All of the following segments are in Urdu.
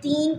3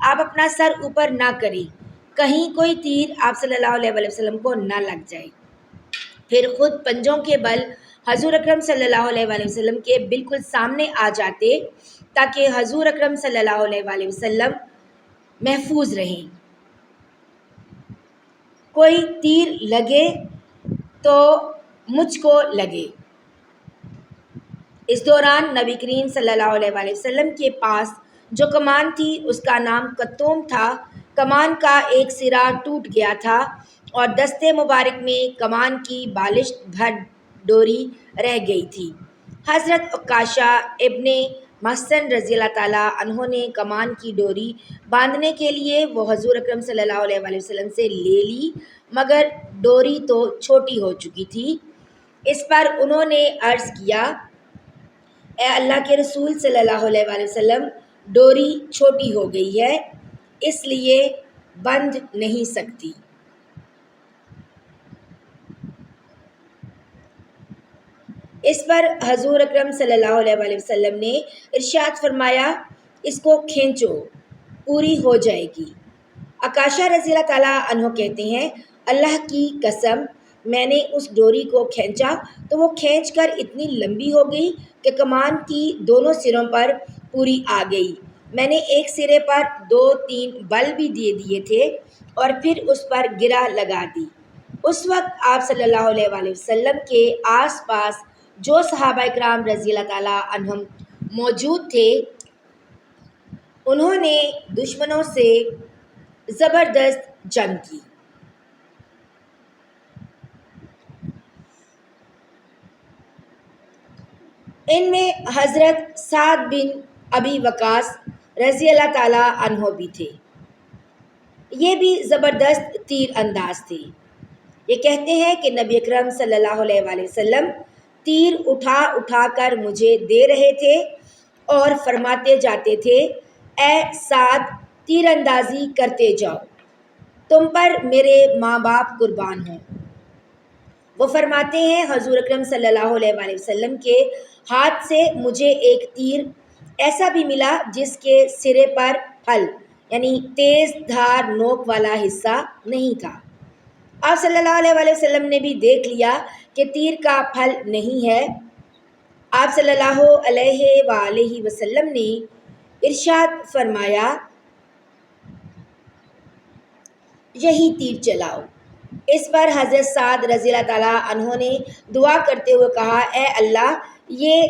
آپ اپنا سر اوپر نہ کریں، کہیں کوئی تیر آپ صلی اللہ علیہ وسلم کو نہ لگ جائے۔ پھر خود پنجوں کے بل حضور اکرم صلی اللہ علیہ وسلم کے بالکل سامنے آ جاتے تاکہ حضور اکرم صلی اللہ علیہ وسلم محفوظ رہیں۔ کوئی تیر لگے تو مجھ کو لگے۔ اس دوران نبی کریم صلی اللہ علیہ وسلم کے پاس جو کمان تھی اس کا نام کتوم تھا۔ کمان کا ایک سرا ٹوٹ گیا تھا اور دستے مبارک میں کمان کی بالشت بھر ڈوری رہ گئی تھی۔ حضرت عکاشہ ابن محصن رضی اللہ تعالیٰ عنہ نے کمان کی ڈوری باندھنے کے لیے وہ حضور اکرم صلی اللہ علیہ وسلم سے لے لی، مگر ڈوری تو چھوٹی ہو چکی تھی۔ اس پر انہوں نے عرض کیا، اے اللہ کے رسول صلی اللہ علیہ وسلم، ڈوری چھوٹی ہو گئی ہے، اس لیے بندھ نہیں سکتی۔ اس پر حضور اکرم صلی اللہ علیہ وسلم نے ارشاد فرمایا، اس کو کھینچو، پوری ہو جائے گی۔ عکاشہ رضی اللہ تعالیٰ عنہ کہتے ہیں، اللہ کی قسم میں نے اس ڈوری کو کھینچا تو وہ کھینچ کر اتنی لمبی ہو گئی کہ کمان کی دونوں سروں پر پوری آ گئی۔ میں نے ایک سرے پر 2-3 بل بھی دے دیے تھے اور پھر اس پر گرہ لگا دی۔ اس وقت آپ صلی اللہ علیہ وسلم کے آس پاس جو صحابہ اکرام رضی اللہ تعالیٰ عنہم موجود تھے، انہوں نے دشمنوں سے زبردست جنگ کی۔ ان میں حضرت سعد بن ابی وقاص رضی اللہ تعالیٰ عنہ بھی تھے۔ یہ بھی زبردست تیر انداز تھے۔ یہ کہتے ہیں کہ نبی اکرم صلی اللہ علیہ وسلم تیر اٹھا اٹھا کر مجھے دے رہے تھے اور فرماتے جاتے تھے، اے سعد، تیر اندازی کرتے جاؤ، تم پر میرے ماں باپ قربان ہوں۔ وہ فرماتے ہیں، حضور اکرم صلی اللہ علیہ وسلم کے ہاتھ سے مجھے ایک تیر ایسا بھی ملا جس کے سرے پر پھل یعنی تیز دھار نوک والا حصہ نہیں تھا۔ آپ صلی اللہ علیہ وسلم نے بھی دیکھ لیا کہ تیر کا پھل نہیں ہے۔ آپ صلی اللہ علیہ وآلہ وسلم نے ارشاد فرمایا، یہی تیر چلاؤ۔ اس پر حضرت سعد رضی اللہ تعالیٰ عنہ نے دعا کرتے ہوئے کہا، اے اللہ، یہ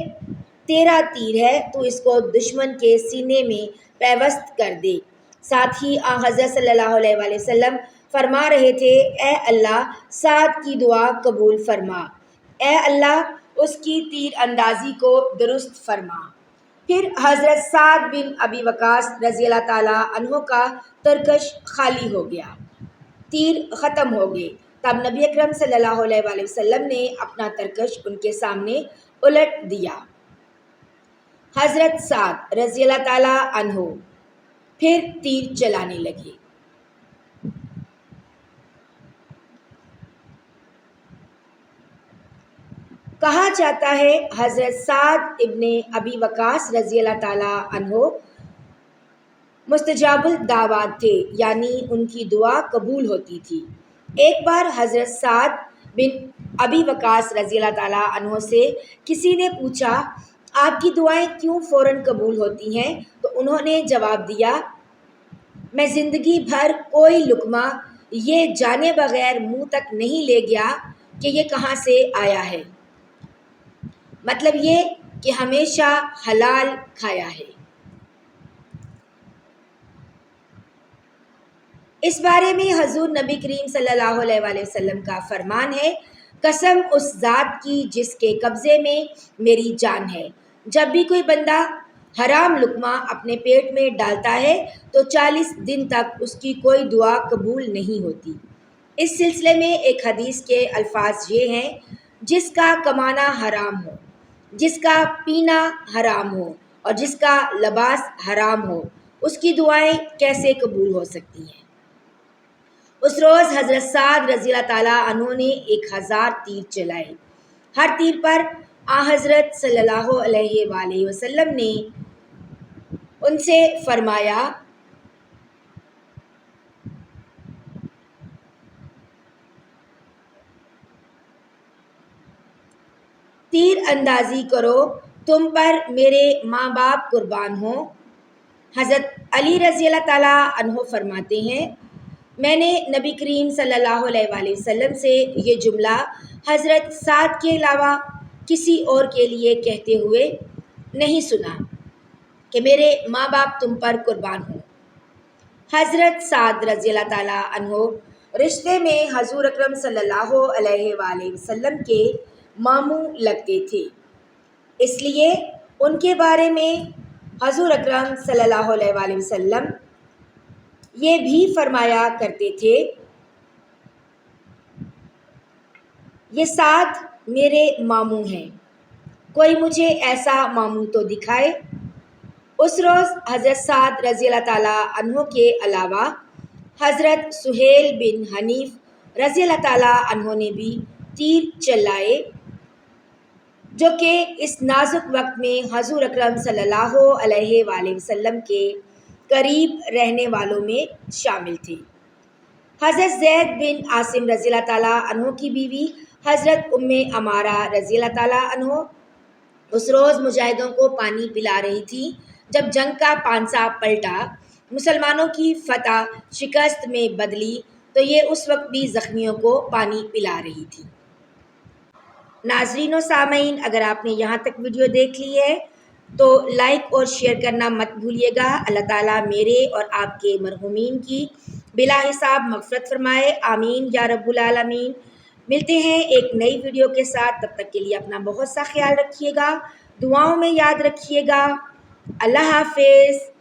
تیرا تیر ہے، تو اس کو دشمن کے سینے میں پیوست کر دے۔ ساتھ ہی حضرت صلی اللہ علیہ وسلم فرما رہے تھے، اے اللہ، سعد کی دعا قبول فرما، اے اللہ، اس کی تیر اندازی کو درست فرما۔ پھر حضرت سعد بن ابی وقاص رضی اللہ تعالیٰ عنہ کا ترکش خالی ہو گیا، تیر ختم ہو گئے۔ تب نبی اکرم صلی اللہ علیہ وسلم نے اپنا ترکش ان کے سامنے الٹ دیا۔ حضرت سعد رضی اللہ تعالیٰ عنہ پھر تیر چلانے لگے۔ کہا جاتا ہے حضرت سعد ابن ابی وقاص رضی اللہ تعالیٰ عنہ مستجاب الدعوات تھے، یعنی ان کی دعا قبول ہوتی تھی۔ ایک بار حضرت سعد بن ابی وقاص رضی اللہ تعالیٰ عنہ سے کسی نے پوچھا، آپ کی دعائیں کیوں فوراً قبول ہوتی ہیں؟ تو انہوں نے جواب دیا، میں زندگی بھر کوئی لقمہ یہ جانے بغیر منہ تک نہیں لے گیا کہ یہ کہاں سے آیا ہے، مطلب یہ کہ ہمیشہ حلال کھایا ہے۔ اس بارے میں حضور نبی کریم صلی اللہ علیہ وسلم کا فرمان ہے، قسم اس ذات کی جس کے قبضے میں میری جان ہے، جب بھی کوئی بندہ حرام لقمہ اپنے پیٹ میں ڈالتا ہے تو 40 دن تک اس کی کوئی دعا قبول نہیں ہوتی۔ اس سلسلے میں ایک حدیث کے الفاظ یہ ہیں، جس کا کمانا حرام ہو، جس کا پینا حرام ہو اور جس کا لباس حرام ہو، اس کی دعائیں کیسے قبول ہو سکتی ہیں؟ اس روز حضرت سعد رضی اللہ تعالیٰ عنہ نے 1000 تیر چلائے۔ ہر تیر پر حضرت صلی اللہ علیہ وآلہ وسلم نے ان سے فرمایا، اندازی کرو، تم پر میرے ماں باپ قربان ہوں۔ حضرت علی رضی اللہ تعالیٰ عنہ فرماتے ہیں، میں نے نبی کریم صلی اللہ علیہ وآلہ وسلم سے یہ جملہ حضرت سعد کے علاوہ کسی اور کے لیے کہتے ہوئے نہیں سنا کہ میرے ماں باپ تم پر قربان ہوں۔ حضرت سعد رضی اللہ تعالیٰ عنہ رشتے میں حضور اکرم صلی اللہ علیہ وآلہ وسلم کے ماموں لگتے تھے، اس لیے ان کے بارے میں حضور اکرم صلی اللہ علیہ وآلہ وسلم یہ بھی فرمایا کرتے تھے، یہ سعد میرے ماموں ہیں، کوئی مجھے ایسا ماموں تو دکھائے۔ اس روز حضرت سعد رضی اللہ تعالیٰ عنہ کے علاوہ حضرت سہیل بن حنیف رضی اللہ تعالیٰ عنہ نے بھی تیر چلائے، جو کہ اس نازک وقت میں حضور اکرم صلی اللہ علیہ وآلہ وسلم کے قریب رہنے والوں میں شامل تھے۔ حضرت زید بن عاصم رضی اللہ تعالیٰ عنہ کی بیوی حضرت ام عمارہ رضی اللہ تعالیٰ عنہ اس روز مجاہدوں کو پانی پلا رہی تھی جب جنگ کا پانسا پلٹا، مسلمانوں کی فتح شکست میں بدلی تو یہ اس وقت بھی زخمیوں کو پانی پلا رہی تھی۔ ناظرین و سامعین، اگر آپ نے یہاں تک ویڈیو دیکھ لی ہے تو لائک اور شیئر کرنا مت بھولیے گا۔ اللہ تعالیٰ میرے اور آپ کے مرحومین کی بلا حساب مغفرت فرمائے، آمین یا رب العالمین۔ ملتے ہیں ایک نئی ویڈیو کے ساتھ، تب تک کے لیے اپنا بہت سا خیال رکھیے گا، دعاؤں میں یاد رکھیے گا۔ اللہ حافظ۔